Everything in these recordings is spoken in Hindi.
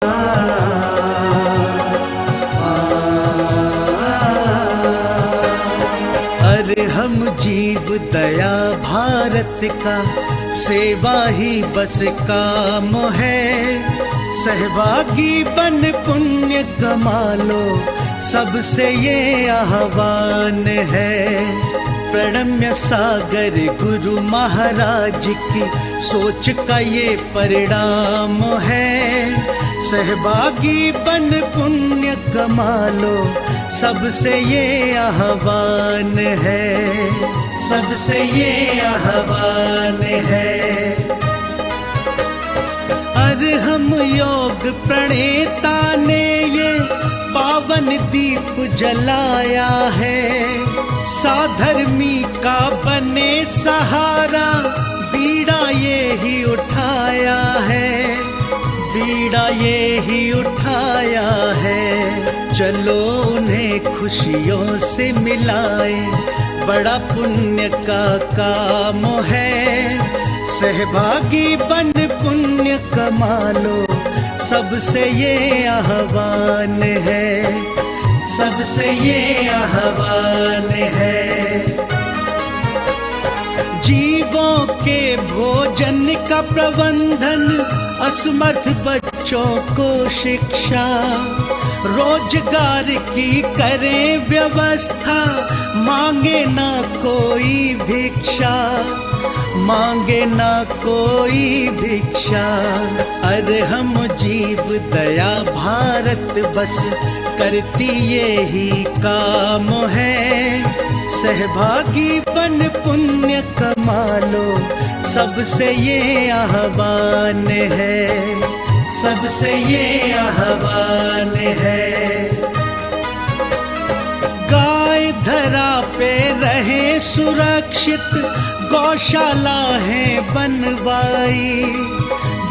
अरे हम जीव दया भारत का, सेवा ही बस काम है। सहभागी बन पुण्य कमा लो, सबसे ये आह्वान है। प्रणम्य सागर गुरु महाराज की सोच का ये परिणाम है। सहभागी बन पुण्य कमा लो, सबसे ये आह्वान है, सबसे ये आह्वान है। हम योग प्रणेता ने ये पावन दीप जलाया है। साधर्मी का बने सहारा, बीड़ा ये ही उठाया है, बीड़ा ये ही उठाया है। चलो उन्हें खुशियों से मिलाए, बड़ा पुण्य का काम है। सहभागी बन पुण्य कमा लो, सबसे ये आह्वान है, सबसे ये आह्वान है। जीवों के भोजन का प्रबंधन, असमर्थ बच्चों को शिक्षा, रोजगार की करें व्यवस्था, मांगे ना कोई भिक्षा, मांगे ना कोई भिक्षा। अरे हम जीव दया भारत बस करती ये ही काम है। सहभागी बन पुण्य कमा लो, सबसे ये आह्वान है, सबसे ये आह्वान है। गाय धरा पे रहे सुरक्षित, गौशाला है बनवाई।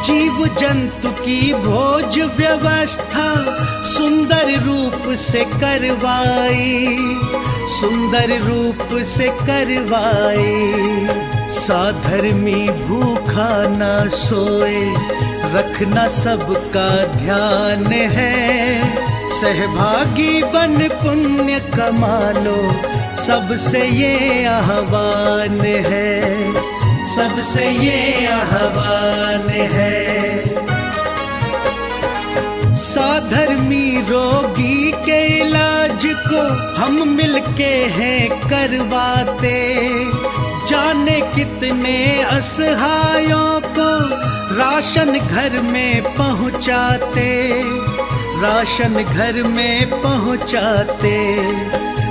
जीव जंतु की भोज व्यवस्था सुंदर रूप से करवाई, सुंदर रूप से करवाई। साधर्मी भूखा ना सोए, रखना सबका ध्यान है। सहभागी बन पुण्य कमा लो, सबसे ये आह्वान है, सबसे ये आह्वान है। साधर्मी रोगी के इलाज को हम मिलके हैं करवाते। जाने कितने असहायों को राशन घर में पहुंचाते, राशन घर में पहुंचाते।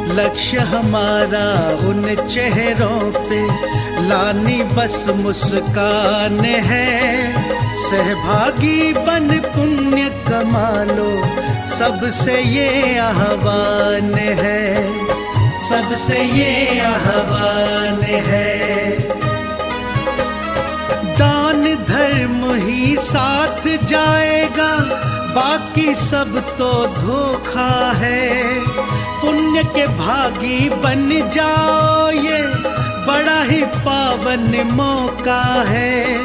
लक्ष्य हमारा उन चेहरों पे लानी बस मुस्कान है। सहभागी बन पुण्य कमा लो, सबसे ये आह्वान है, सबसे ये आह्वान है। दान धर्म ही साथ जाएगा, बाकी सब तो धोखा है। पुण्य के भागी बन जाओ, ये बड़ा ही पावन मौका है,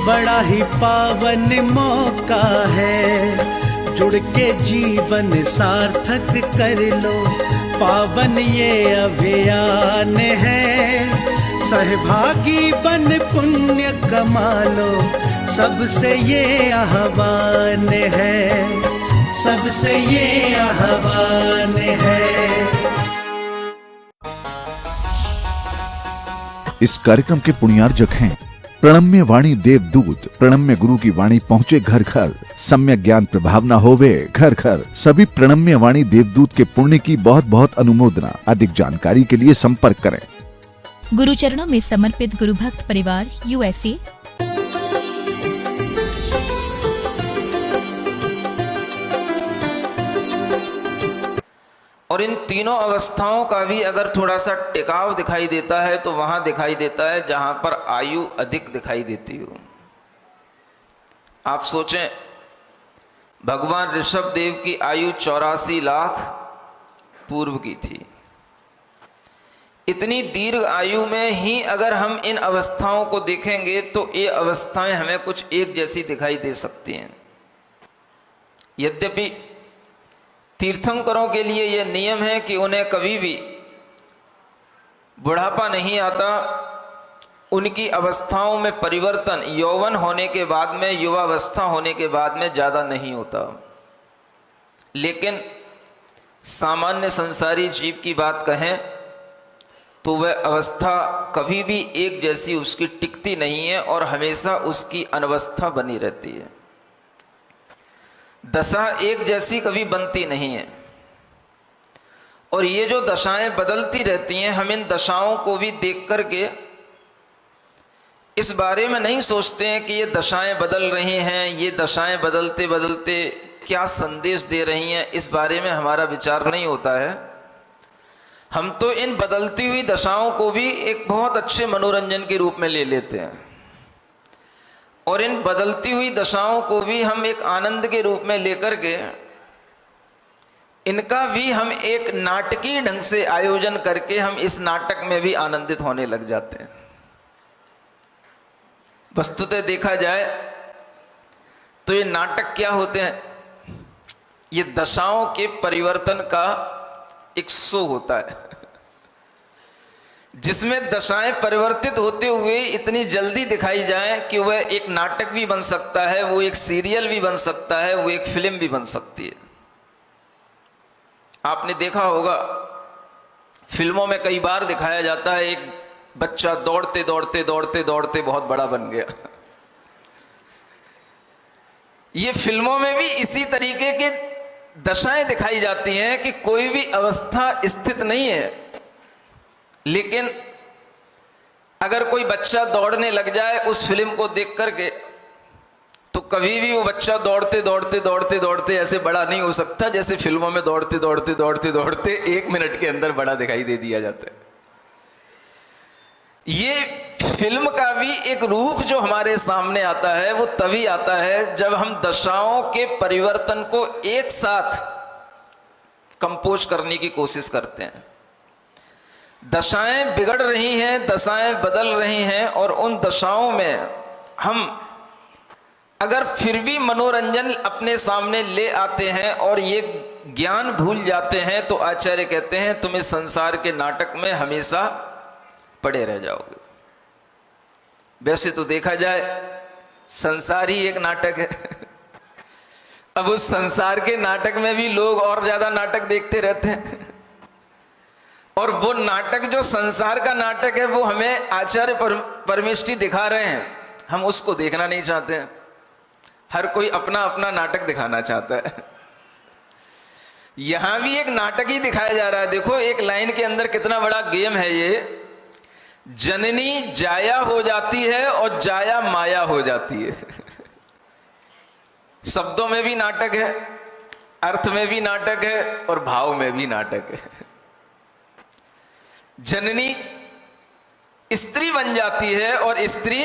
बड़ा ही पावन मौका है। जुड़ के जीवन सार्थक कर लो, पावन ये अभियान है। सहभागी बन पुण्य कमा लो, सबसे ये आह्वान है, सबसे ये आह्वान है। इस कार्यक्रम के पुण्यार्जक हैं प्रणम्य वाणी देवदूत। प्रणम्य गुरु की वाणी पहुँचे घर घर, सम्यक ज्ञान प्रभावना होवे घर घर। सभी प्रणम्य वाणी देवदूत के पुण्य की बहुत बहुत अनुमोदना। अधिक जानकारी के लिए संपर्क करें। गुरु चरणों में समर्पित गुरु भक्त परिवार USA। और इन तीनों अवस्थाओं का भी अगर थोड़ा सा टिकाव दिखाई देता है तो वहां दिखाई देता है जहां पर आयु अधिक दिखाई देती हो। आप सोचें, भगवान ऋषभ देव की आयु 84 लाख पूर्व की थी। इतनी दीर्घ आयु में ही अगर हम इन अवस्थाओं को देखेंगे तो ये अवस्थाएं हमें कुछ एक जैसी दिखाई दे सकती हैं। यद्यपि तीर्थंकरों के लिए यह नियम है कि उन्हें कभी भी बुढ़ापा नहीं आता, उनकी अवस्थाओं में परिवर्तन यौवन होने के बाद में, युवावस्था होने के बाद में ज़्यादा नहीं होता। लेकिन सामान्य संसारी जीव की बात कहें तो वह अवस्था कभी भी एक जैसी उसकी टिकती नहीं है और हमेशा उसकी अनवस्था बनी रहती है। दशा एक जैसी कभी बनती नहीं है और ये जो दशाएं बदलती रहती हैं, हम इन दशाओं को भी देख करके इस बारे में नहीं सोचते हैं कि ये दशाएं बदल रही हैं, ये दशाएं बदलते बदलते क्या संदेश दे रही हैं, इस बारे में हमारा विचार नहीं होता है। हम तो इन बदलती हुई दशाओं को भी एक बहुत अच्छे मनोरंजन के रूप में ले लेते हैं और इन बदलती हुई दशाओं को भी हम एक आनंद के रूप में लेकर के इनका भी हम एक नाटकीय ढंग से आयोजन करके हम इस नाटक में भी आनंदित होने लग जाते हैं। वस्तुतः देखा जाए तो ये नाटक क्या होते हैं? ये दशाओं के परिवर्तन का एक शो होता है जिसमें दशाएं परिवर्तित होते हुए इतनी जल्दी दिखाई जाए कि वह एक नाटक भी बन सकता है, वो एक सीरियल भी बन सकता है, वो एक फिल्म भी बन सकती है। आपने देखा होगा फिल्मों में कई बार दिखाया जाता है एक बच्चा दौड़ते दौड़ते दौड़ते दौड़ते बहुत बड़ा बन गया। ये फिल्मों में भी इसी तरीके के दशाएं दिखाई जाती हैं कि कोई भी अवस्था स्थित नहीं है, लेकिन अगर कोई बच्चा दौड़ने लग जाए उस फिल्म को देख करके तो कभी भी वो बच्चा दौड़ते दौड़ते दौड़ते दौड़ते ऐसे बड़ा नहीं हो सकता जैसे फिल्मों में दौड़ते दौड़ते दौड़ते दौड़ते 1 मिनट के अंदर बड़ा दिखाई दे दिया जाता है। ये फिल्म का भी एक रूप जो हमारे सामने आता है वो तभी आता है जब हम दशाओं के परिवर्तन को एक साथ कंपोज करने की कोशिश करते हैं। दशाएं बिगड़ रही हैं, दशाएं बदल रही हैं और उन दशाओं में हम अगर फिर भी मनोरंजन अपने सामने ले आते हैं और ये ज्ञान भूल जाते हैं तो आचार्य कहते हैं तुम इस संसार के नाटक में हमेशा पड़े रह जाओगे। वैसे तो देखा जाए संसार ही एक नाटक है। अब उस संसार के नाटक में भी लोग और ज्यादा नाटक देखते रहते हैं और वो नाटक जो संसार का नाटक है वो हमें आचार्य परमेष्ठी दिखा रहे हैं, हम उसको देखना नहीं चाहते हैं। हर कोई अपना अपना नाटक दिखाना चाहता है। यहां भी एक नाटक ही दिखाया जा रहा है। देखो एक लाइन के अंदर कितना बड़ा गेम है ये। जननी जाया हो जाती है और जाया माया हो जाती है। शब्दों में भी नाटक है, अर्थ में भी नाटक है और भाव में भी नाटक है। जननी स्त्री बन जाती है और स्त्री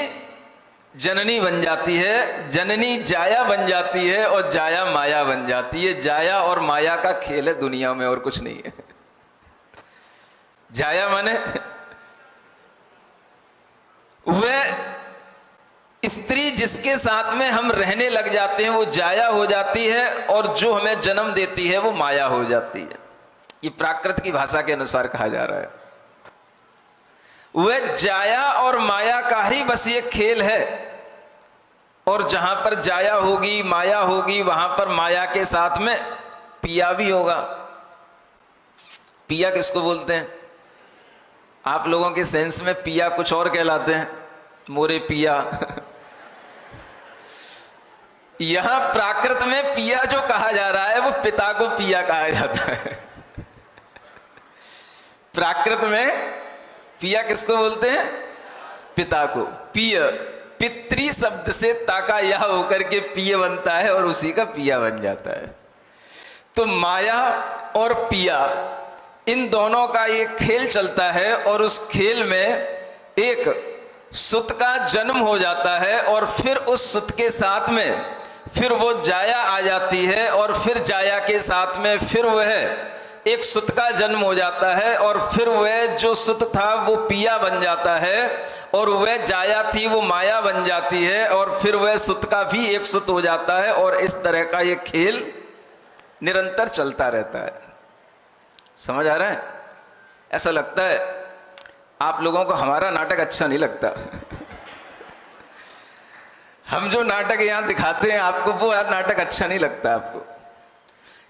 जननी बन जाती है। जननी जाया बन जाती है और जाया माया बन जाती है। जाया और माया का खेल है दुनिया में और कुछ नहीं है। जाया माने वह स्त्री जिसके साथ में हम रहने लग जाते हैं वो जाया हो जाती है और जो हमें जन्म देती है वो माया हो जाती है। ये प्राकृत की भाषा के अनुसार कहा जा रहा है। वह जाया और माया का ही बस ये खेल है और जहां पर जाया होगी माया होगी वहां पर माया के साथ में पिया भी होगा। पिया किसको बोलते हैं? आप लोगों के सेंस में पिया कुछ और कहलाते हैं, मोरे पिया। यहां प्राकृत में पिया जो कहा जा रहा है वो पिता को पिया कहा जाता है। प्राकृत में पिया किसको बोलते हैं? पिता को। पिय पितृ शब्द से ताका यह होकर के पिय बनता है और उसी का पिया बन जाता है। तो माया और पिया इन दोनों का ये खेल चलता है और उस खेल में एक सुत का जन्म हो जाता है और फिर उस सुत के साथ में फिर वो जाया आ जाती है और फिर जाया के साथ में फिर वह एक सुत का जन्म हो जाता है और फिर वह जो सुत था वो पिया बन जाता है और वह जाया थी वो माया बन जाती है और फिर वह सुत का भी एक सुत हो जाता है और इस तरह का ये खेल निरंतर चलता रहता है। समझ आ रहा है? ऐसा लगता है आप लोगों को हमारा नाटक अच्छा नहीं लगता। हम जो नाटक यहाँ दिखाते हैं आपको, वो नाटक अच्छा नहीं लगता आपको।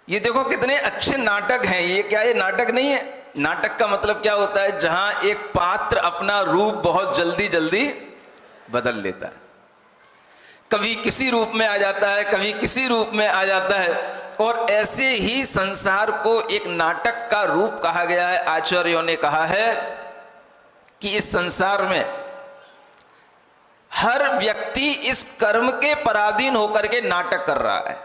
ये देखो कितने अच्छे नाटक हैं। ये क्या, ये नाटक नहीं है? नाटक का मतलब क्या होता है? जहां एक पात्र अपना रूप बहुत जल्दी जल्दी बदल लेता है। कभी किसी रूप में आ जाता है, कभी किसी रूप में आ जाता है, और ऐसे ही संसार को एक नाटक का रूप कहा गया है। आचार्यों ने कहा है कि इस संसार में हर व्यक्ति इस कर्म के पराधीन होकर के नाटक कर रहा है।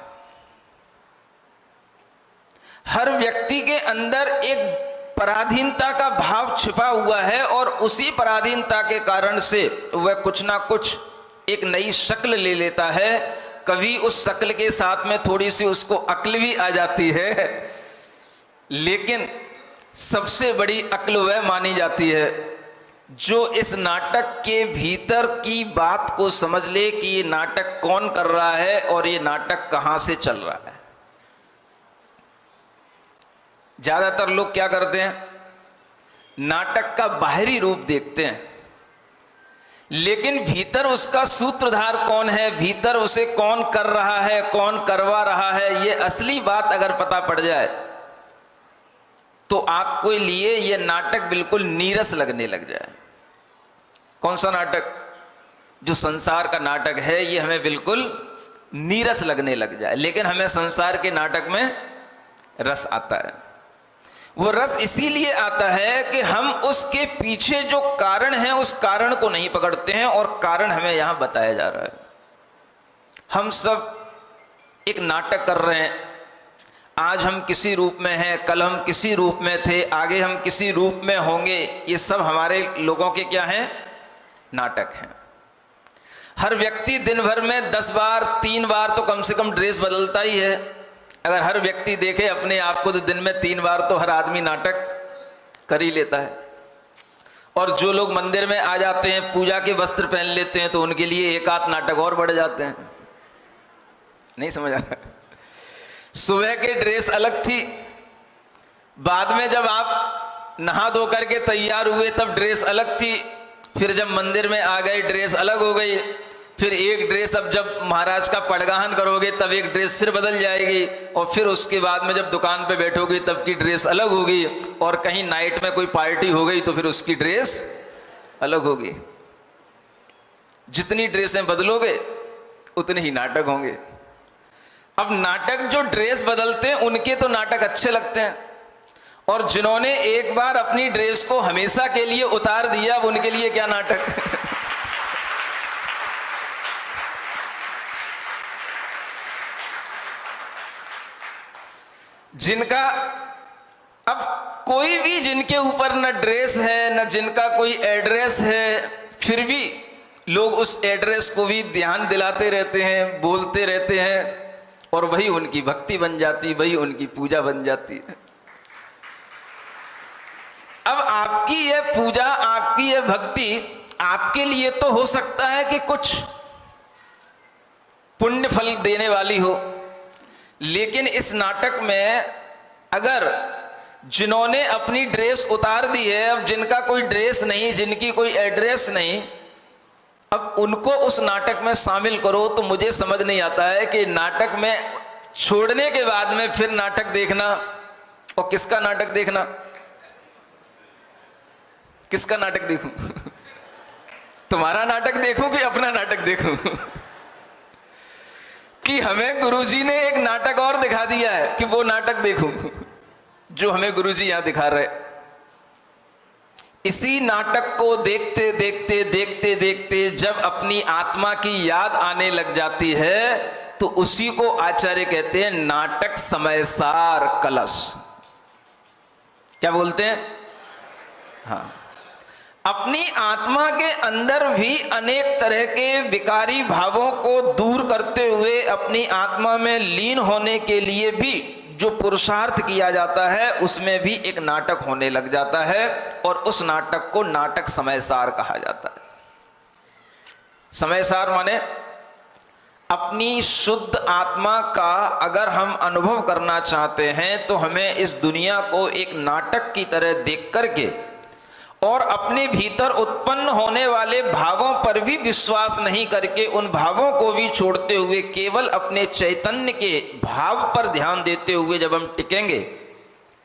हर व्यक्ति के अंदर एक पराधीनता का भाव छिपा हुआ है, और उसी पराधीनता के कारण से वह कुछ ना कुछ एक नई शक्ल ले लेता है। कभी उस शक्ल के साथ में थोड़ी सी उसको अक्ल भी आ जाती है, लेकिन सबसे बड़ी अक्ल वह मानी जाती है जो इस नाटक के भीतर की बात को समझ ले कि ये नाटक कौन कर रहा है और ये नाटक कहां से चल रहा है। ज्यादातर लोग क्या करते हैं? नाटक का बाहरी रूप देखते हैं, लेकिन भीतर उसका सूत्रधार कौन है, भीतर उसे कौन कर रहा है, कौन करवा रहा है, ये असली बात अगर पता पड़ जाए तो आपके लिए ये नाटक बिल्कुल नीरस लगने लग जाए। कौन सा नाटक? जो संसार का नाटक है, ये हमें बिल्कुल नीरस लगने लग जाए। लेकिन हमें संसार के नाटक में रस आता है। वो रस इसीलिए आता है कि हम उसके पीछे जो कारण है उस कारण को नहीं पकड़ते हैं, और कारण हमें यहां बताया जा रहा है। हम सब एक नाटक कर रहे हैं। आज हम किसी रूप में हैं, कल हम किसी रूप में थे, आगे हम किसी रूप में होंगे। ये सब हमारे लोगों के क्या हैं? नाटक हैं। हर व्यक्ति दिन भर में 10 बार 3 बार तो कम से कम ड्रेस बदलता ही है। अगर हर व्यक्ति देखे अपने आप को तो दिन में 3 बार तो हर आदमी नाटक कर ही लेता है। और जो लोग मंदिर में आ जाते हैं, पूजा के वस्त्र पहन लेते हैं, तो उनके लिए एक आध नाटक और बढ़ जाते हैं। नहीं समझ आ रहा? सुबह के ड्रेस अलग थी, बाद में जब आप नहा धो करके तैयार हुए तब ड्रेस अलग थी, फिर जब मंदिर में आ गए ड्रेस अलग हो गई, फिर एक ड्रेस, अब जब महाराज का पड़गाहन करोगे तब एक ड्रेस फिर बदल जाएगी, और फिर उसके बाद में जब दुकान पे बैठोगे तब की ड्रेस अलग होगी, और कहीं नाइट में कोई पार्टी हो गई तो फिर उसकी ड्रेस अलग होगी। जितनी ड्रेसें बदलोगे उतने ही नाटक होंगे। अब नाटक जो ड्रेस बदलते हैं उनके तो नाटक अच्छे लगते हैं, और जिन्होंने एक बार अपनी ड्रेस को हमेशा के लिए उतार दिया अब उनके लिए क्या नाटक। जिनका अब कोई भी, जिनके ऊपर न ड्रेस है न जिनका कोई एड्रेस है, फिर भी लोग उस एड्रेस को भी ध्यान दिलाते रहते हैं, बोलते रहते हैं, और वही उनकी भक्ति बन जाती, वही उनकी पूजा बन जाती है। अब आपकी यह पूजा, आपकी यह भक्ति आपके लिए तो हो सकता है कि कुछ पुण्य फल देने वाली हो, लेकिन इस नाटक में अगर जिन्होंने अपनी ड्रेस उतार दी है, अब जिनका कोई ड्रेस नहीं, जिनकी कोई एड्रेस नहीं, अब उनको उस नाटक में शामिल करो तो मुझे समझ नहीं आता है कि नाटक में छोड़ने के बाद में फिर नाटक देखना, और किसका नाटक देखना? किसका नाटक देखूं? तुम्हारा नाटक देखूं कि अपना नाटक देखूं? कि हमें गुरुजी ने एक नाटक और दिखा दिया है कि वो नाटक देखूं जो हमें गुरुजी यहां दिखा रहे। इसी नाटक को देखते देखते देखते देखते जब अपनी आत्मा की याद आने लग जाती है तो उसी को आचार्य कहते हैं नाटक समयसार कलश। क्या बोलते हैं? हाँ, अपनी आत्मा के अंदर भी अनेक तरह के विकारी भावों को दूर करते हुए अपनी आत्मा में लीन होने के लिए भी जो पुरुषार्थ किया जाता है उसमें भी एक नाटक होने लग जाता है, और उस नाटक को नाटक समयसार कहा जाता है। समयसार माने अपनी शुद्ध आत्मा का अगर हम अनुभव करना चाहते हैं तो हमें इस दुनिया को एक नाटक की तरह देख करके और अपने भीतर उत्पन्न होने वाले भावों पर भी विश्वास नहीं करके, उन भावों को भी छोड़ते हुए केवल अपने चैतन्य के भाव पर ध्यान देते हुए जब हम टिकेंगे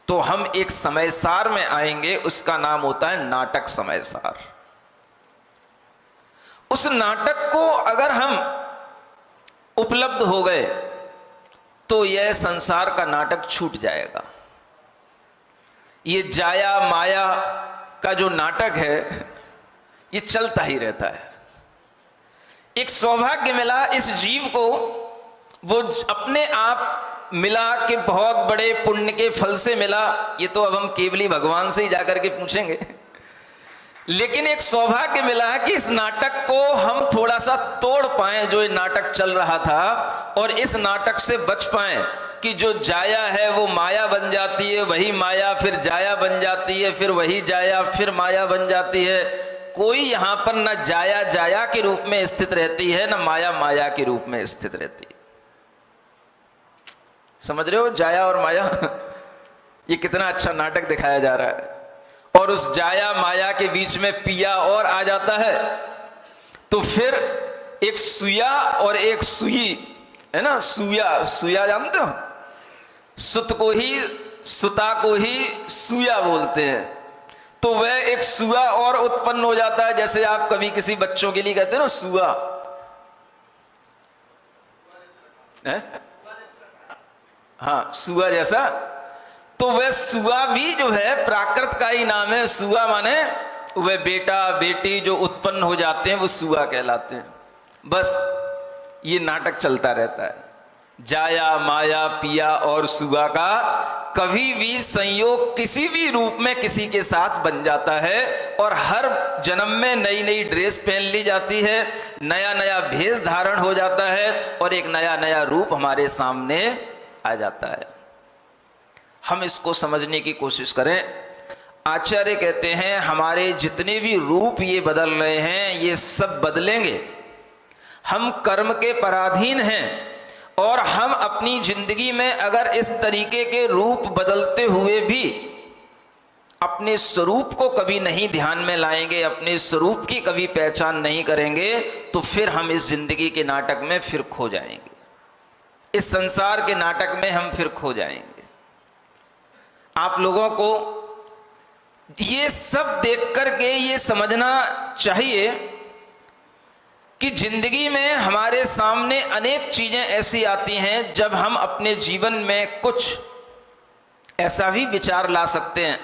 तो हम एक समयसार में आएंगे। उसका नाम होता है नाटक समयसार। उस नाटक को अगर हम उपलब्ध हो गए तो यह संसार का नाटक छूट जाएगा। ये जाया माया का जो नाटक है ये चलता ही रहता है। एक सौभाग्य मिला इस जीव को, वो अपने आप मिला कि बहुत बड़े पुण्य के फल से मिला, ये तो अब हम केवली भगवान से ही जाकर के पूछेंगे। लेकिन एक सौभाग्य मिला कि इस नाटक को हम थोड़ा सा तोड़ पाए, जो ये नाटक चल रहा था, और इस नाटक से बच पाए कि जो जाया है वो माया बन जाती है, वही माया फिर जाया बन जाती है, फिर वही जाया फिर माया बन जाती है। कोई यहां पर न जाया जाया के रूप में स्थित रहती है, न माया माया के रूप में स्थित रहती है। समझ रहे हो जाया और माया? ये कितना अच्छा नाटक दिखाया जा रहा है। और उस जाया माया के बीच में पिया और आ जाता है तो फिर एक सुया और एक सुई है ना। सुया, सुया जानते हो? सुत को ही, सुता को ही सुया बोलते हैं। तो वह एक सुआ और उत्पन्न हो जाता है। जैसे आप कभी किसी बच्चों के लिए कहते हैं ना सुआ है? हाँ, सुआ जैसा। तो वह सुआ भी जो है प्राकृत का ही नाम है। सुआ माने वह बेटा बेटी जो उत्पन्न हो जाते हैं वो सुआ कहलाते हैं। बस ये नाटक चलता रहता है। जाया माया पिया और सुआ का कभी भी संयोग किसी भी रूप में किसी के साथ बन जाता है, और हर जन्म में नई नई ड्रेस पहन ली जाती है, नया नया भेष धारण हो जाता है, और एक नया नया रूप हमारे सामने आ जाता है। हम इसको समझने की कोशिश करें। आचार्य कहते हैं हमारे जितने भी रूप ये बदल रहे हैं ये सब बदलेंगे। हम कर्म के पराधीन हैं, और हम अपनी जिंदगी में अगर इस तरीके के रूप बदलते हुए भी अपने स्वरूप को कभी नहीं ध्यान में लाएंगे, अपने स्वरूप की कभी पहचान नहीं करेंगे, तो फिर हम इस जिंदगी के नाटक में फिर खो जाएंगे। इस संसार के नाटक में हम फिर खो जाएंगे। आप लोगों को ये सब देख करके ये समझना चाहिए कि जिंदगी में हमारे सामने अनेक चीजें ऐसी आती हैं जब हम अपने जीवन में कुछ ऐसा भी विचार ला सकते हैं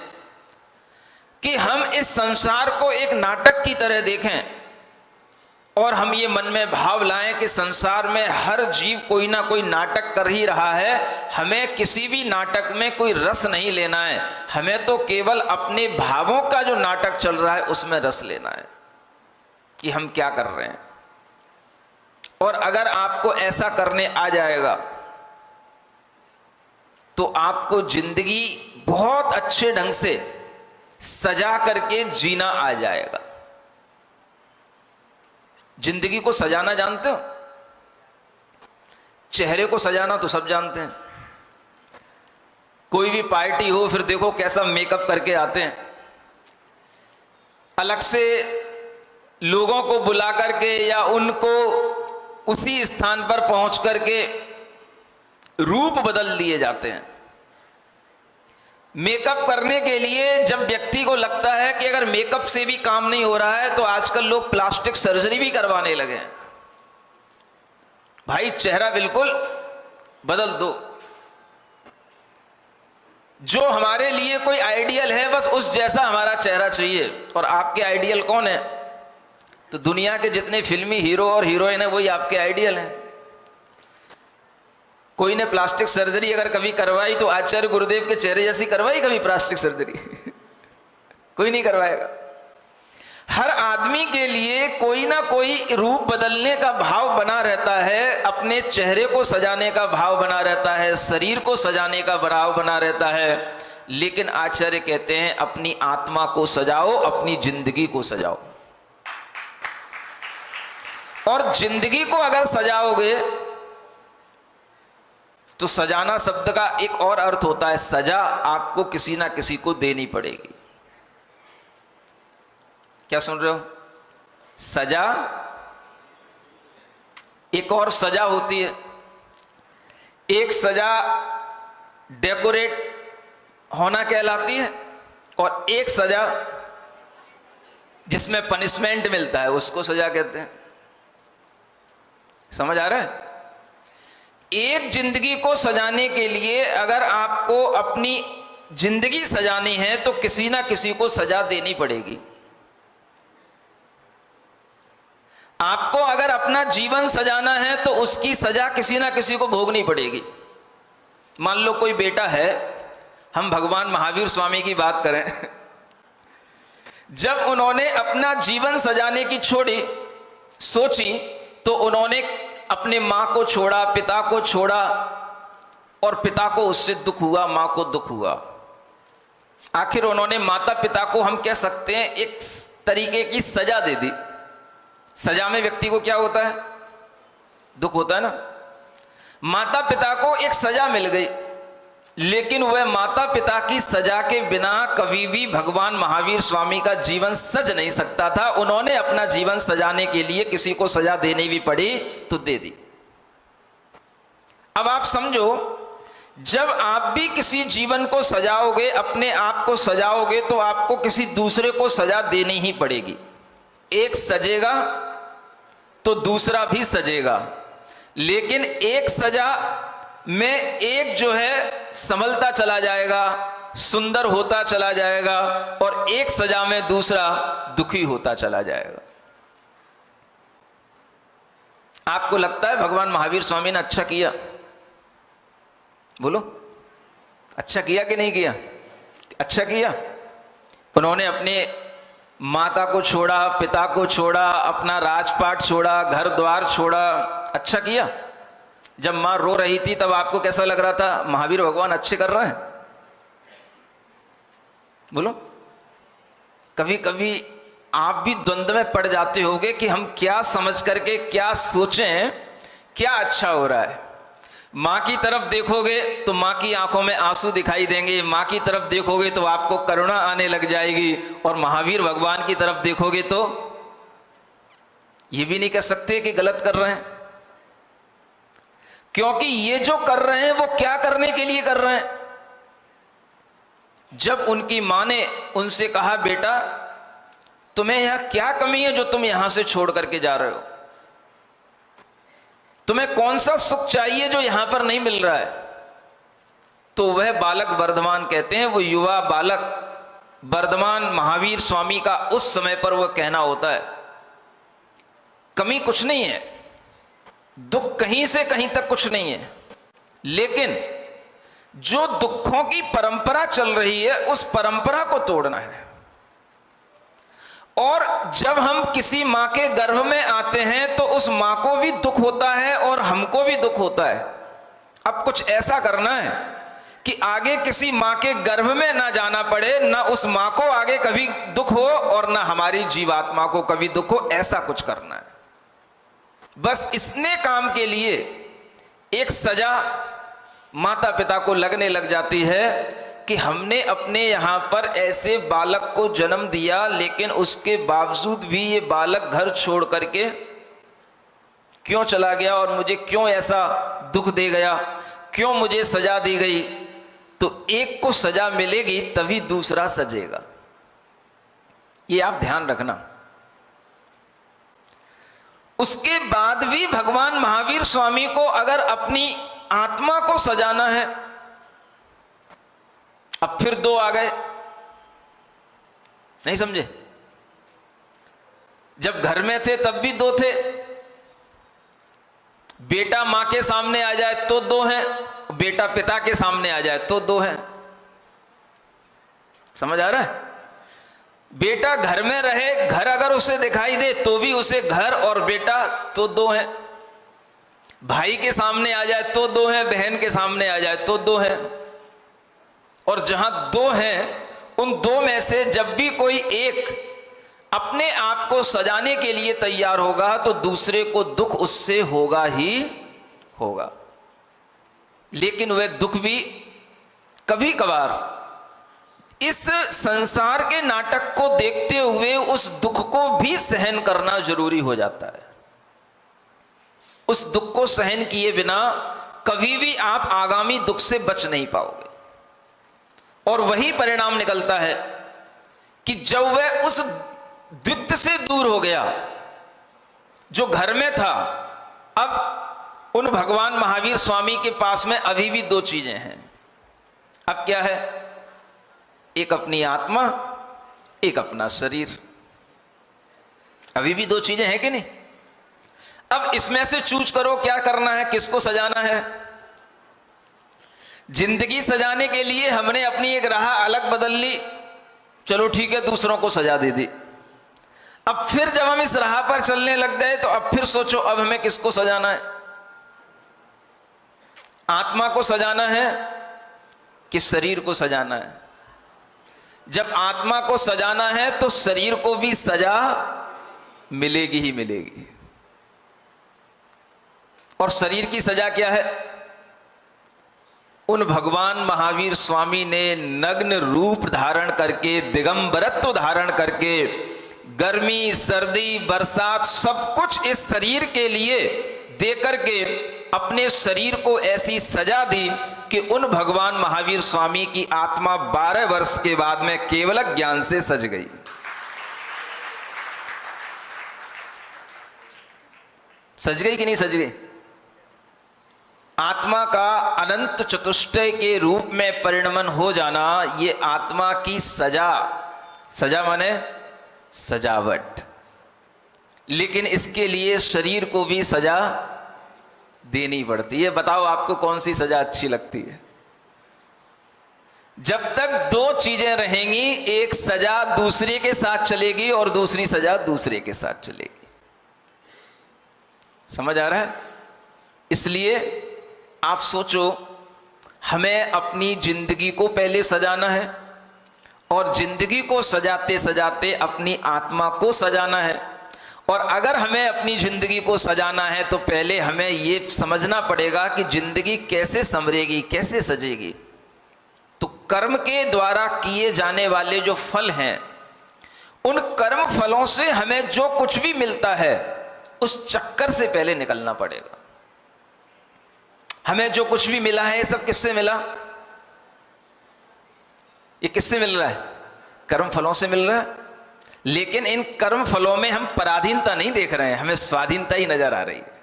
कि हम इस संसार को एक नाटक की तरह देखें, और हम ये मन में भाव लाएं कि संसार में हर जीव कोई ना कोई नाटक कर ही रहा है। हमें किसी भी नाटक में कोई रस नहीं लेना है, हमें तो केवल अपने भावों का जो नाटक चल रहा है उसमें रस लेना है कि हम क्या कर रहे हैं। और अगर आपको ऐसा करने आ जाएगा तो आपको जिंदगी बहुत अच्छे ढंग से सजा करके जीना आ जाएगा। जिंदगी को सजाना जानते हो? चेहरे को सजाना तो सब जानते हैं। कोई भी पार्टी हो फिर देखो कैसा मेकअप करके आते हैं, अलग से लोगों को बुला करके या उनको उसी स्थान पर पहुंच करके रूप बदल दिए जाते हैं। मेकअप करने के लिए जब व्यक्ति को लगता है कि अगर मेकअप से भी काम नहीं हो रहा है तो आजकल लोग प्लास्टिक सर्जरी भी करवाने लगे हैं। भाई चेहरा बिल्कुल बदल दो। जो हमारे लिए कोई आइडियल है बस उस जैसा हमारा चेहरा चाहिए। और आपके आइडियल कौन है? तो दुनिया के जितने फिल्मी हीरो और हीरोइन है वही आपके आइडियल हैं। कोई ने प्लास्टिक सर्जरी अगर कभी करवाई तो आचार्य गुरुदेव के चेहरे जैसी करवाई कभी प्लास्टिक सर्जरी? कोई नहीं करवाएगा। हर आदमी के लिए कोई ना कोई रूप बदलने का भाव बना रहता है, अपने चेहरे को सजाने का भाव बना रहता है, शरीर को सजाने का भाव बना रहता है। लेकिन आचार्य कहते हैं अपनी आत्मा को सजाओ, अपनी जिंदगी को सजाओ। और जिंदगी को अगर सजाओगे तो सजाना शब्द का एक और अर्थ होता है, सजा आपको किसी ना किसी को देनी पड़ेगी। क्या सुन रहे हो? सजा, एक और सजा होती है। एक सजा डेकोरेट होना कहलाती है, और एक सजा जिसमें पनिशमेंट मिलता है उसको सजा कहते हैं। समझ आ रहा है? एक जिंदगी को सजाने के लिए अगर आपको अपनी जिंदगी सजानी है तो किसी ना किसी को सजा देनी पड़ेगी। आपको अगर अपना जीवन सजाना है तो उसकी सजा किसी ना किसी को भोगनी पड़ेगी। मान लो कोई बेटा है, हम भगवान महावीर स्वामी की बात करें, जब उन्होंने अपना जीवन सजाने की सोची तो उन्होंने अपने मां को छोड़ा, पिता को छोड़ा, और पिता को उससे दुख हुआ, मां को दुख हुआ। आखिर उन्होंने माता पिता को, हम कह सकते हैं, एक तरीके की सजा दे दी। सजा में व्यक्ति को क्या होता है? दुख होता है ना। माता पिता को एक सजा मिल गई, लेकिन वह माता पिता की सजा के बिना कभी भी भगवान महावीर स्वामी का जीवन सज नहीं सकता था। उन्होंने अपना जीवन सजाने के लिए किसी को सजा देनी भी पड़ी तो दे दी। अब आप समझो, जब आप भी किसी जीवन को सजाओगे, अपने आप को सजाओगे, तो आपको किसी दूसरे को सजा देनी ही पड़ेगी। एक सजेगा तो दूसरा भी सजेगा, लेकिन एक सजा में एक जो है संभलता चला जाएगा, सुंदर होता चला जाएगा, और एक सजा में दूसरा दुखी होता चला जाएगा। आपको लगता है भगवान महावीर स्वामी ने अच्छा किया? बोलो, अच्छा किया कि नहीं किया? अच्छा किया। उन्होंने अपने माता को छोड़ा, पिता को छोड़ा, अपना राजपाट छोड़ा, घर द्वार छोड़ा। अच्छा किया। जब मां रो रही थी तब आपको कैसा लग रहा था? महावीर भगवान अच्छे कर रहे हैं। बोलो, कभी कभी आप भी द्वंद्व में पड़ जाते होगे कि हम क्या समझ करके क्या सोचें, क्या अच्छा हो रहा है। मां की तरफ देखोगे तो मां की आंखों में आंसू दिखाई देंगे, मां की तरफ देखोगे तो आपको करुणा आने लग जाएगी, और महावीर भगवान की तरफ देखोगे तो ये भी नहीं कह सकते कि गलत कर रहे हैं, क्योंकि ये जो कर रहे हैं वो क्या करने के लिए कर रहे हैं? जब उनकी मां ने उनसे कहा, बेटा तुम्हें यहां क्या कमी है जो तुम यहां से छोड़ करके जा रहे हो? तुम्हें कौन सा सुख चाहिए जो यहां पर नहीं मिल रहा है? तो वह बालक वर्धमान कहते हैं, वो युवा बालक वर्धमान महावीर स्वामी का उस समय पर वह कहना होता है, कमी कुछ नहीं है, दुख कहीं से कहीं तक कुछ नहीं है, लेकिन जो दुखों की परंपरा चल रही है उस परंपरा को तोड़ना है। और जब हम किसी मां के गर्भ में आते हैं तो उस मां को भी दुख होता है और हमको भी दुख होता है। अब कुछ ऐसा करना है कि आगे किसी मां के गर्भ में ना जाना पड़े, ना उस मां को आगे कभी दुख हो और ना हमारी जीवात्मा को कभी दुख हो। ऐसा कुछ करना है। बस इसने काम के लिए एक सजा माता पिता को लगने लग जाती है कि हमने अपने यहाँ पर ऐसे बालक को जन्म दिया, लेकिन उसके बावजूद भी ये बालक घर छोड़ करके क्यों चला गया और मुझे क्यों ऐसा दुख दे गया, क्यों मुझे सजा दी गई। तो एक को सजा मिलेगी तभी दूसरा सजेगा, ये आप ध्यान रखना। उसके बाद भी भगवान महावीर स्वामी को अगर अपनी आत्मा को सजाना है, अब फिर दो आ गए, नहीं समझे? जब घर में थे तब भी दो थे। बेटा मां के सामने आ जाए तो दो हैं, बेटा पिता के सामने आ जाए तो दो हैं। समझ आ रहा है? बेटा घर में रहे, घर अगर उसे दिखाई दे तो भी उसे घर और बेटा तो दो हैं। भाई के सामने आ जाए तो दो हैं, बहन के सामने आ जाए तो दो हैं। और जहां दो हैं उन दो में से जब भी कोई एक अपने आप को सजाने के लिए तैयार होगा तो दूसरे को दुख उससे होगा ही होगा। लेकिन वह दुख भी कभी कभार इस संसार के नाटक को देखते हुए उस दुख को भी सहन करना जरूरी हो जाता है। उस दुख को सहन किए बिना कभी भी आप आगामी दुख से बच नहीं पाओगे। और वही परिणाम निकलता है कि जब वह उस द्वित्व से दूर हो गया जो घर में था, अब उन भगवान महावीर स्वामी के पास में अभी भी दो चीजें हैं। अब क्या है? एक अपनी आत्मा, एक अपना शरीर। अभी भी दो चीजें हैं कि नहीं? अब इसमें से चूज करो क्या करना है, किसको सजाना है। जिंदगी सजाने के लिए हमने अपनी एक राह अलग बदल ली, चलो ठीक है, दूसरों को सजा दे दी। अब फिर जब हम इस राह पर चलने लग गए तो अब फिर सोचो अब हमें किसको सजाना है। आत्मा को सजाना है कि शरीर को सजाना है? जब आत्मा को सजाना है तो शरीर को भी सजा मिलेगी ही मिलेगी। और शरीर की सजा क्या है? उन भगवान महावीर स्वामी ने नग्न रूप धारण करके, दिगंबरत्व धारण करके, गर्मी सर्दी बरसात सब कुछ इस शरीर के लिए दे करके अपने शरीर को ऐसी सजा दी कि उन भगवान महावीर स्वामी की आत्मा 12 वर्ष के बाद में केवल ज्ञान से सज गई। सज गई कि नहीं सज गई? आत्मा का अनंत चतुष्टय के रूप में परिणमन हो जाना, ये आत्मा की सजा। सजा माने सजावट। लेकिन इसके लिए शरीर को भी सजा देनी पड़ती है। बताओ आपको कौन सी सजा अच्छी लगती है? जब तक दो चीजें रहेंगी, एक सजा दूसरे के साथ चलेगी और दूसरी सजा दूसरे के साथ चलेगी। समझ आ रहा है? इसलिए आप सोचो, हमें अपनी जिंदगी को पहले सजाना है और जिंदगी को सजाते सजाते अपनी आत्मा को सजाना है। और अगर हमें अपनी जिंदगी को सजाना है तो पहले हमें यह समझना पड़ेगा कि जिंदगी कैसे संवरेगी, कैसे सजेगी। तो कर्म के द्वारा किए जाने वाले जो फल हैं, उन कर्म फलों से हमें जो कुछ भी मिलता है उस चक्कर से पहले निकलना पड़ेगा। हमें जो कुछ भी मिला है ये सब किससे मिला? ये किससे मिल रहा है? कर्म फलों से मिल रहा है। लेकिन इन कर्म फलों में हम पराधीनता नहीं देख रहे हैं, हमें स्वाधीनता ही नजर आ रही है।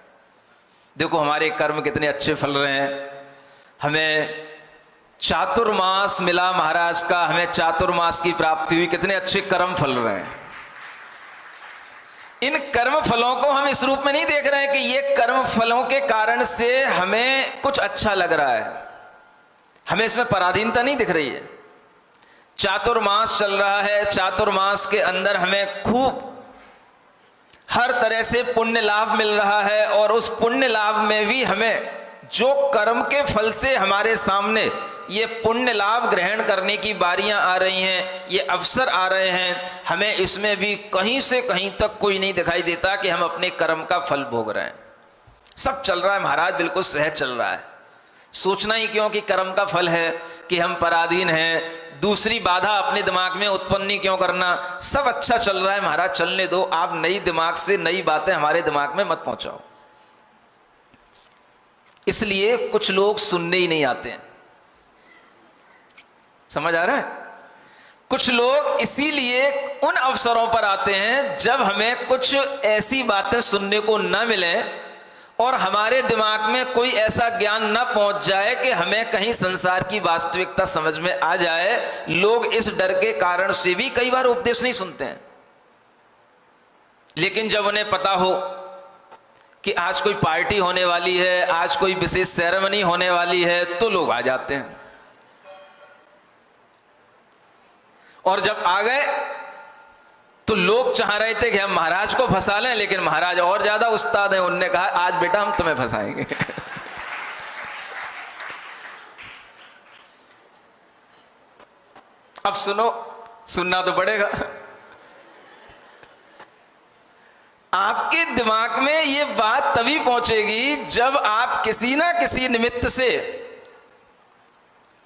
देखो हमारे कर्म कितने अच्छे फल रहे हैं। हमें चातुर्मास मिला महाराज का, हमें चातुर्मास की प्राप्ति हुई, कितने अच्छे कर्म फल रहे हैं। इन कर्म फलों को हम इस रूप में नहीं देख रहे हैं कि ये कर्म फलों के कारण से हमें कुछ अच्छा लग रहा है। हमें इसमें पराधीनता नहीं दिख रही है। चातुर्मास चल रहा है, चातुर्मास के अंदर हमें खूब हर तरह से पुण्य लाभ मिल रहा है और उस पुण्य लाभ में भी हमें जो कर्म के फल से हमारे सामने ये पुण्य लाभ ग्रहण करने की बारियां आ रही हैं, ये अवसर आ रहे हैं, हमें इसमें भी कहीं से कहीं तक कोई नहीं दिखाई देता कि हम अपने कर्म का फल भोग रहे हैं। सब चल रहा है महाराज, बिल्कुल सहज चल रहा है। सोचना ही क्यों कि कर्म का फल है, कि हम पराधीन हैं, दूसरी बाधा अपने दिमाग में उत्पन्न नहीं क्यों करना। सब अच्छा चल रहा है महाराज, चलने दो। आप नई दिमाग से नई बातें हमारे दिमाग में मत पहुंचाओ। इसलिए कुछ लोग सुनने ही नहीं आते हैं। समझ आ रहा है? कुछ लोग इसीलिए उन अवसरों पर आते हैं जब हमें कुछ ऐसी बातें सुनने को न मिले और हमारे दिमाग में कोई ऐसा ज्ञान न पहुंच जाए कि हमें कहीं संसार की वास्तविकता समझ में आ जाए। लोग इस डर के कारण से भी कई बार उपदेश नहीं सुनते हैं। लेकिन जब उन्हें पता हो कि आज कोई पार्टी होने वाली है, आज कोई विशेष सेरेमनी होने वाली है, तो लोग आ जाते हैं। और जब आ गए तो लोग चाह रहे थे कि हम महाराज को फंसा लें, लेकिन महाराज और ज्यादा उस्ताद हैं। उनने कहा आज बेटा हम तुम्हें फंसाएंगे। अब सुनो, सुनना तो पड़ेगा। दिमाग में ये बात तभी पहुंचेगी जब आप किसी ना किसी निमित्त से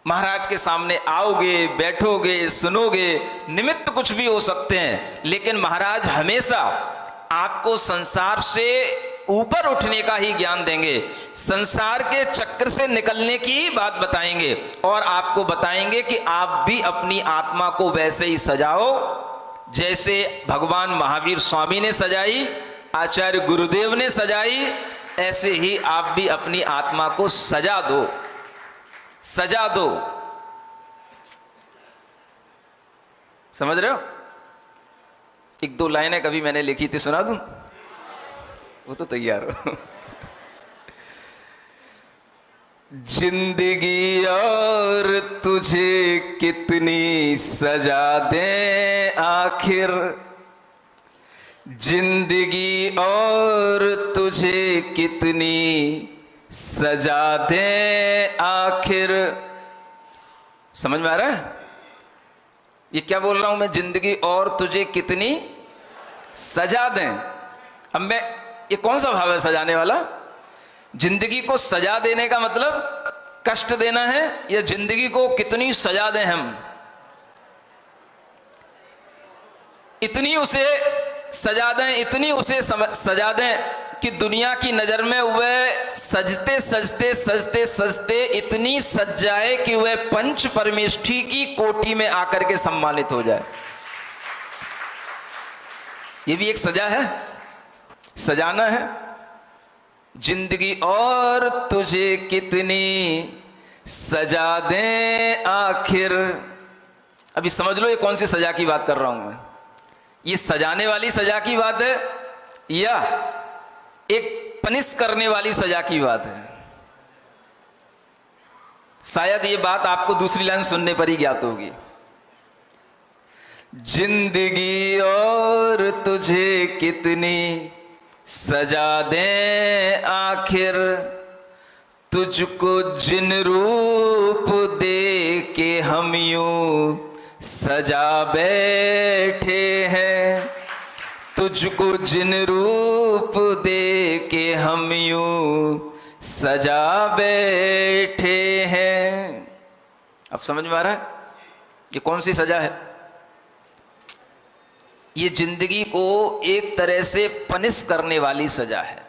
महाराज के सामने आओगे, बैठोगे, सुनोगे। निमित्त कुछ भी हो सकते हैं, लेकिन महाराज हमेशा आपको संसार से ऊपर उठने का ही ज्ञान देंगे, संसार के चक्र से निकलने की बात बताएंगे और आपको बताएंगे कि आप भी अपनी आत्मा को वैसे ही सजाओ जैसे भगवान महावीर स्वामी ने सजाई, आचार्य गुरुदेव ने सजाई। ऐसे ही आप भी अपनी आत्मा को सजा दो, सजा दो। समझ रहे हो? एक दो लाइनें कभी मैंने लिखी थी, सुना दूं? वो तो तैयार हो। जिंदगी और तुझे कितनी सजा दें आखिर, जिंदगी और तुझे कितनी सजा दें आखिर। समझ में आ रहा है ये क्या बोल रहा हूं मैं? जिंदगी और तुझे कितनी सजा दें। अब मैं, ये कौन सा भाव है सजाने वाला? जिंदगी को सजा देने का मतलब कष्ट देना है, या जिंदगी को कितनी सजा दें हम? इतनी उसे सजा दें, इतनी उसे सजा दें कि दुनिया की नजर में वह सजते सजते सजते सजते इतनी सज जाए कि वह पंच परमेष्ठी की कोटि में आकर के सम्मानित हो जाए। यह भी एक सजा है, सजाना है। जिंदगी और तुझे कितनी सजा दें आखिर। अभी समझ लो ये कौन सी सजा की बात कर रहा हूं मैं। ये सजाने वाली सजा की बात है या एक पनिश करने वाली सजा की बात है? शायद ये बात आपको दूसरी लाइन सुनने पर ही ज्ञात होगी। जिंदगी और तुझे कितनी सजा दें आखिर, तुझको जिन रूप दे के हम यूं सजा बैठे हैं, तुझको जिन रूप दे के हम यूं सजा बैठे हैं। अब समझ में आ रहा है ये कौन सी सजा है? ये जिंदगी को एक तरह से पनिश करने वाली सजा है।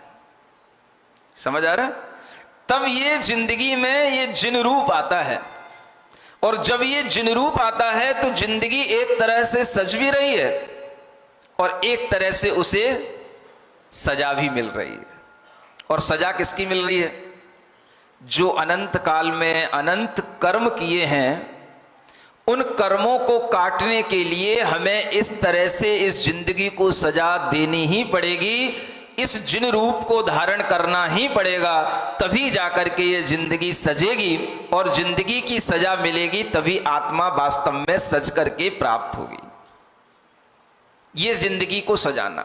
समझ आ रहा है? तब ये जिंदगी में ये जिन रूप आता है, और जब ये जिन रूप आता है तो जिंदगी एक तरह से सज भी रही है और एक तरह से उसे सजा भी मिल रही है। और सजा किसकी मिल रही है? जो अनंत काल में अनंत कर्म किए हैं, उन कर्मों को काटने के लिए हमें इस तरह से इस जिंदगी को सजा देनी ही पड़ेगी, इस जिन रूप को धारण करना ही पड़ेगा, तभी जाकर के ये जिंदगी सजेगी और जिंदगी की सजा मिलेगी, तभी आत्मा वास्तव में सज करके प्राप्त होगी। ये जिंदगी को सजाना।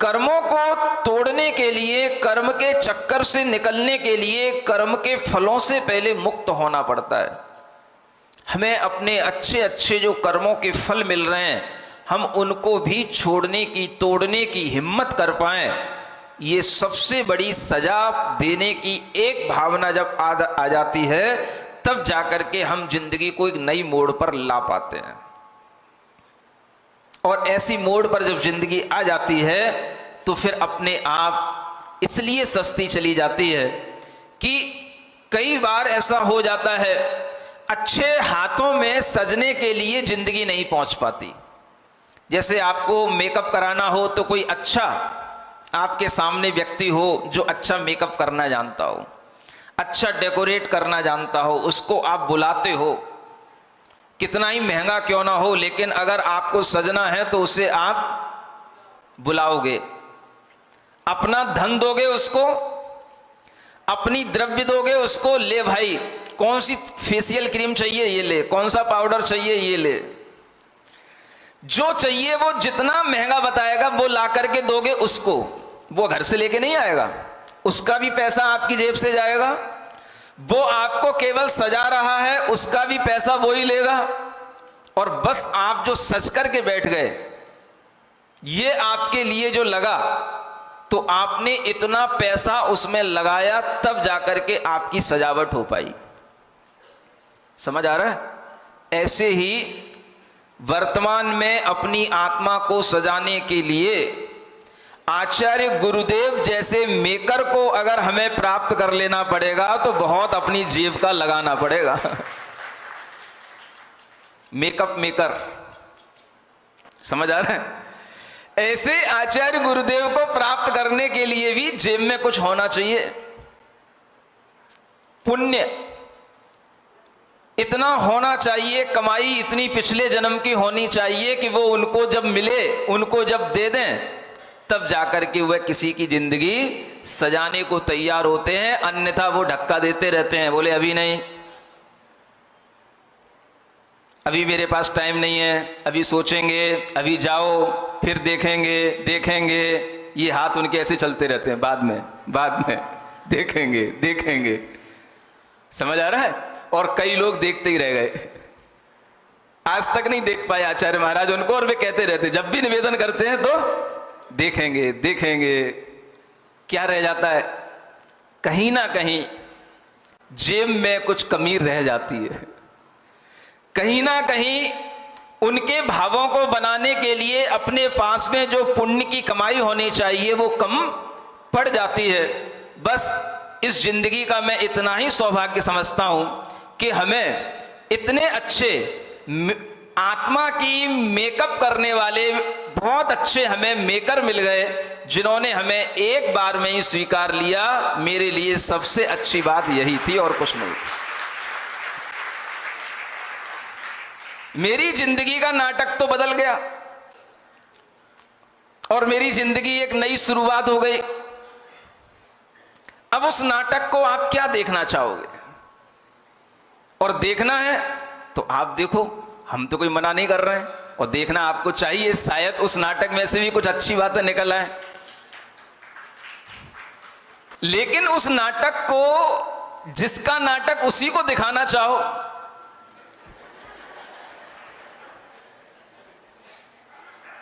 कर्मों को तोड़ने के लिए, कर्म के चक्कर से निकलने के लिए, कर्म के फलों से पहले मुक्त होना पड़ता है। हमें अपने अच्छे अच्छे जो कर्मों के फल मिल रहे हैं, हम उनको भी छोड़ने की, तोड़ने की हिम्मत कर पाएं, ये सबसे बड़ी सजा देने की एक भावना जब आ जाती है, तब जाकर के हम जिंदगी को एक नई मोड़ पर ला पाते हैं। और ऐसी मोड़ पर जब जिंदगी आ जाती है तो फिर अपने आप इसलिए सस्ती चली जाती है कि कई बार ऐसा हो जाता है, अच्छे हाथों में सजने के लिए जिंदगी नहीं पहुंच पाती। जैसे आपको मेकअप कराना हो तो कोई अच्छा आपके सामने व्यक्ति हो जो अच्छा मेकअप करना जानता हो, अच्छा डेकोरेट करना जानता हो, उसको आप बुलाते हो, कितना ही महंगा क्यों ना हो, लेकिन अगर आपको सजना है तो उसे आप बुलाओगे, अपना धन दोगे उसको, अपनी द्रव्य दोगे उसको, ले भाई कौन सी फेशियल क्रीम चाहिए ये ले, कौन सा पाउडर चाहिए ये ले, जो चाहिए वो जितना महंगा बताएगा वो ला करके दोगे उसको। वो घर से लेके नहीं आएगा, उसका भी पैसा आपकी जेब से जाएगा, वो आपको केवल सजा रहा है, उसका भी पैसा वो ही लेगा। और बस आप जो सच करके बैठ गए, ये आपके लिए जो लगा, तो आपने इतना पैसा उसमें लगाया, तब जाकर के आपकी सजावट हो पाई। समझ आ रहा है? ऐसे ही वर्तमान में अपनी आत्मा को सजाने के लिए आचार्य गुरुदेव जैसे मेकर को अगर हमें प्राप्त कर लेना पड़ेगा तो बहुत अपनी जेब का लगाना पड़ेगा। मेकअप मेकर, समझ आ रहा है? ऐसे आचार्य गुरुदेव को प्राप्त करने के लिए भी जेब में कुछ होना चाहिए। पुण्य इतना होना चाहिए, कमाई इतनी पिछले जन्म की होनी चाहिए कि वो उनको जब मिले, उनको जब दे दें, तब जाकर के वह किसी की जिंदगी सजाने को तैयार होते हैं। अन्यथा वो धक्का देते रहते हैं, बोले अभी नहीं, अभी मेरे पास टाइम नहीं है, अभी सोचेंगे, अभी जाओ, फिर देखेंगे देखेंगे। ये हाथ उनके ऐसे चलते रहते हैं, बाद में देखेंगे देखेंगे। समझ आ रहा है? और कई लोग देखते ही रह गए, आज तक नहीं देख पाए आचार्य महाराज उनको, और वे कहते रहते, जब भी निवेदन करते हैं तो देखेंगे देखेंगे। क्या रह जाता है? कहीं ना कहीं जेब में कुछ कमी रह जाती है, कहीं ना कहीं उनके भावों को बनाने के लिए अपने पास में जो पुण्य की कमाई होनी चाहिए वो कम पड़ जाती है। बस इस जिंदगी का मैं इतना ही सौभाग्य समझता हूं कि हमें इतने अच्छे आत्मा की मेकअप करने वाले बहुत अच्छे हमें मेकर मिल गए, जिन्होंने हमें एक बार में ही स्वीकार लिया। मेरे लिए सबसे अच्छी बात यही थी और कुछ नहीं। मेरी जिंदगी का नाटक तो बदल गया और मेरी जिंदगी एक नई शुरुआत हो गई। अब उस नाटक को आप क्या देखना चाहोगे? और देखना है तो आप देखो, हम तो कोई मना नहीं कर रहे हैं, और देखना आपको चाहिए, शायद उस नाटक में से भी कुछ अच्छी बातें निकल आए। लेकिन उस नाटक को, जिसका नाटक उसी को दिखाना चाहो,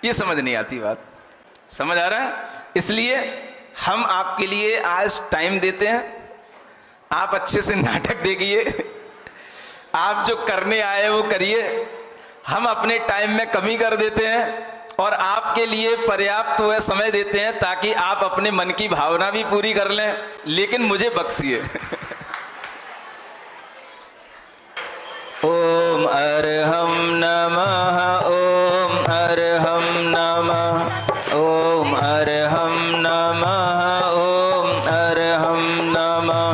ये समझ नहीं आती बात। समझ आ रहा है? इसलिए हम आपके लिए आज टाइम देते हैं, आप अच्छे से नाटक देखिए, आप जो करने आए वो करिए। हम अपने टाइम में कमी कर देते हैं और आपके लिए पर्याप्त हुए समय देते हैं ताकि आप अपने मन की भावना भी पूरी कर लें, लेकिन मुझे बख्शिए। ओम अरहम नमः, ओम अरहम नमः, ओम अरहम नमः, ओम अरहम नमः,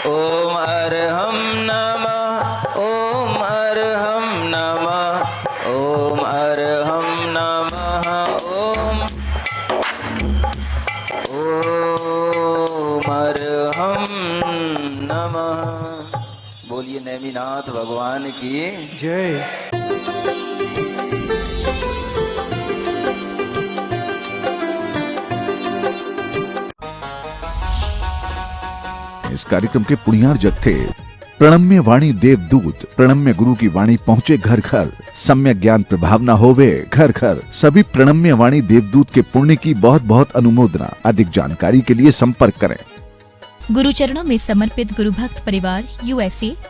ओम अरहम नमः, ओम अरहम नमः, ओम अरहम नमः, ओम अरहम नमः। बोलिए नेमिनाथ भगवान की जय। इस कार्यक्रम के पुण्यार्जक थे प्रणम्य वाणी देवदूत। प्रणम्य गुरु की वाणी पहुंचे घर घर, सम्यक ज्ञान प्रभावना होवे घर घर। सभी प्रणम्य वाणी देवदूत के पुण्य की बहुत बहुत अनुमोदना। अधिक जानकारी के लिए संपर्क करें। गुरु चरणों में समर्पित गुरु भक्त परिवार USA